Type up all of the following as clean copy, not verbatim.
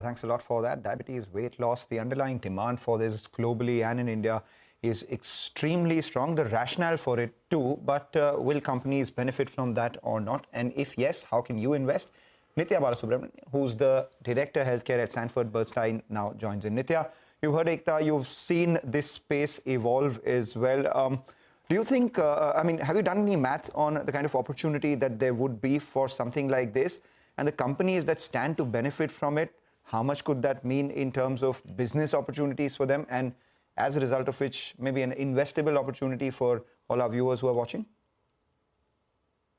Thanks a lot for that. Diabetes, weight loss, the underlying demand for this globally and in India is extremely strong. The rationale for it too, but will companies benefit from that or not? And if yes, how can you invest? Nithya Balasubramanian, who's the Director Healthcare at Sanford Bernstein, now joins in. Nithya, you heard Ekta, you've seen this space evolve as well. Do you think, have you done any math on the kind of opportunity that there would be for something like this? And the companies that stand to benefit from it, how much could that mean in terms of business opportunities for them? And as a result of which, maybe an investable opportunity for all our viewers who are watching?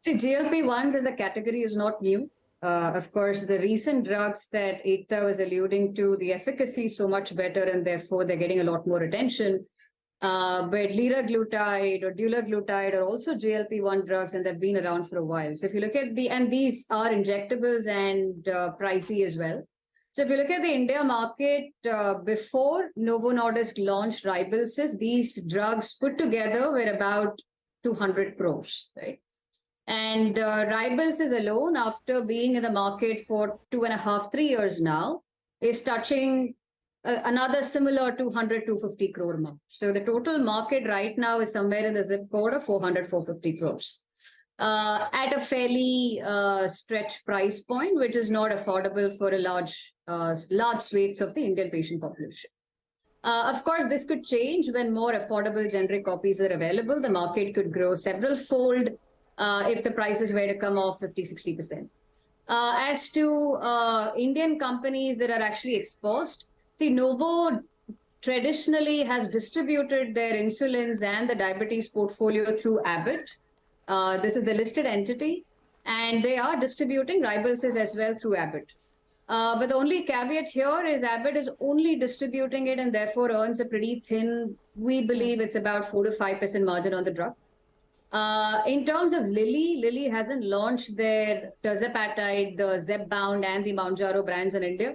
See, GLP-1s as a category is not new. Of course, the recent drugs that Ekta was alluding to, the efficacy is so much better and therefore they're getting a lot more attention. But liraglutide or dulaglutide are also GLP-1 drugs and they've been around for a while. So if you look at and these are injectables and pricey as well. So if you look at the India market, before Novo Nordisk launched Rybelsus, these drugs put together were about 200 crores, right? And Rybelsus alone, after being in the market for 2.5, 3 years now, is touching another similar 200, 250 crore mark. So the total market right now is somewhere in the zip code of 400, 450 crores. At a fairly stretched price point, which is not affordable for a large swathes of the Indian patient population. Of course, this could change when more affordable generic copies are available. The market could grow several fold if the prices were to come off 50, 60%. As to Indian companies that are actually exposed, see, Novo traditionally has distributed their insulins and the diabetes portfolio through Abbott. This is the listed entity, and they are distributing Rybelsus as well through Abbott. But the only caveat here is Abbott is only distributing it and therefore earns a pretty thin, we believe it's about 4 to 5% margin on the drug. In terms of Lilly hasn't launched their tirzepatide, the Zepbound and the Mounjaro brands in India.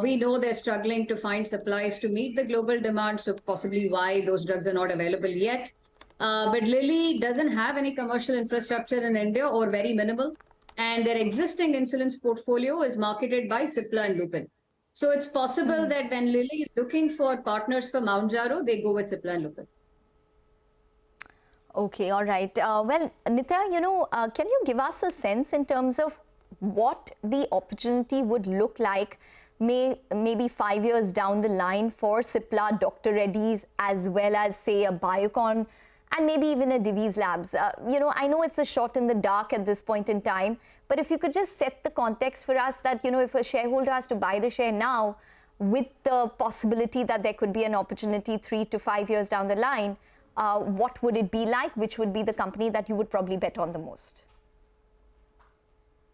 We know they're struggling to find supplies to meet the global demand, so possibly why those drugs are not available yet. But Lilly doesn't have any commercial infrastructure in India or very minimal. And their existing insulins portfolio is marketed by Cipla and Lupin. So it's possible that when Lilly is looking for partners for Mounjaro, they go with Cipla and Lupin. Okay, all right. Well, Nithya, can you give us a sense in terms of what the opportunity would look like maybe 5 years down the line for Cipla, Dr. Reddy's, as well as, say, a Biocon, and maybe even a Divi's Labs? I know it's a shot in the dark at this point in time, but if you could just set the context for us that, if a shareholder has to buy the share now with the possibility that there could be an opportunity 3 to 5 years down the line, what would it be like? Which would be the company that you would probably bet on the most?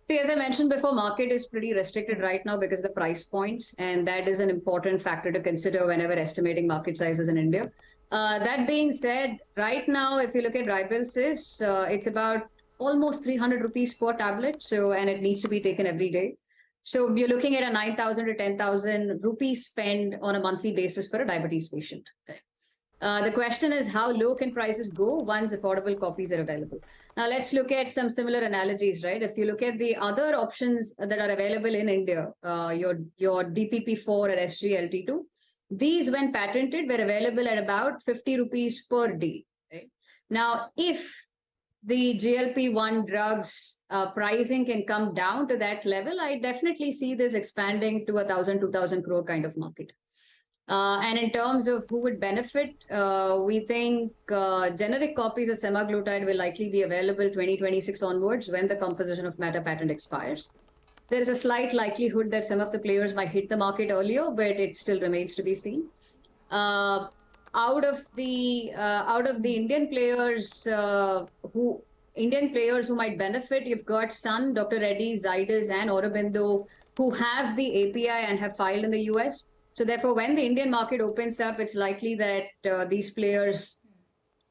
See, as I mentioned before, market is pretty restricted right now because of the price points, and that is an important factor to consider whenever estimating market sizes in India. That being said, right now, if you look at Rybelsus, it's about almost 300 rupees per tablet, and it needs to be taken every day. So you're looking at a 9,000 to 10,000 rupees spend on a monthly basis for a diabetes patient. The question is, how low can prices go once affordable copies are available? Now, let's look at some similar analogies, right? If you look at the other options that are available in India, your DPP-4 or SGLT2, these, when patented, were available at about 50 rupees per day. Right? Now, if the GLP-1 drugs pricing can come down to that level, I definitely see this expanding to 1,000, 2,000 crore kind of market. And in terms of who would benefit, we think generic copies of semaglutide will likely be available 2026 onwards when the composition of matter patent expires. There is a slight likelihood that some of the players might hit the market earlier, but it still remains to be seen. Out of the Indian players who might benefit, you've got Sun, Dr. Reddy, Zydus, and Aurobindo, who have the API and have filed in the US. So therefore, when the Indian market opens up, it's likely that these players,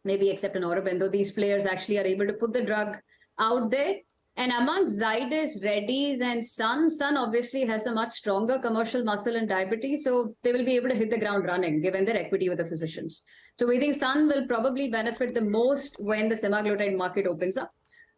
maybe except in Aurobindo, these players actually are able to put the drug out there. And among Zydus, Reddy's, and Sun obviously has a much stronger commercial muscle in diabetes, so they will be able to hit the ground running, given their equity with the physicians. So we think Sun will probably benefit the most when the semaglutide market opens up.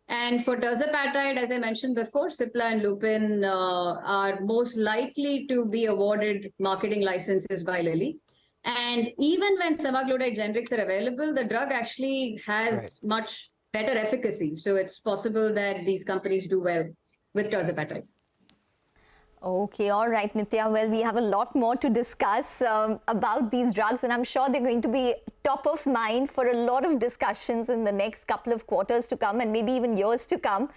And for tirzepatide, as I mentioned before, Cipla and Lupin are most likely to be awarded marketing licenses by Lilly. And even when semaglutide generics are available, the drug actually has much better efficacy. So it's possible that these companies do well with tirzepatide. Okay, all right, Nithya. Well, we have a lot more to discuss about these drugs, and I'm sure they're going to be top of mind for a lot of discussions in the next couple of quarters to come and maybe even years to come.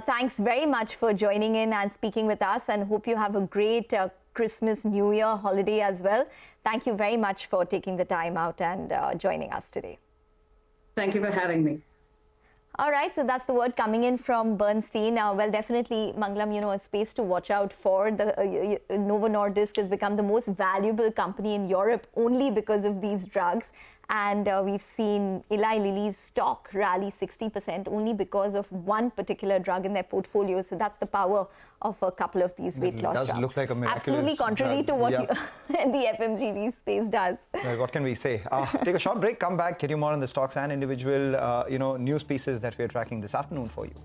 Thanks very much for joining in and speaking with us, and hope you have a great Christmas, New Year holiday as well. Thank you very much for taking the time out and joining us today. Thank you for having me. All right, so that's the word coming in from Bernstein. Well, definitely, Mangalam, you know, a space to watch out for. The Novo Nordisk has become the most valuable company in Europe only because of these drugs. And we've seen Eli Lilly's stock rally 60% only because of one particular drug in their portfolio. So that's the power of a couple of these weight loss drugs. It does look like a miraculous Absolutely contrary drug. to what the FMCG space does. Well, what can we say? Take a short break, come back, get you more on the stocks and individual news pieces that we're tracking this afternoon for you.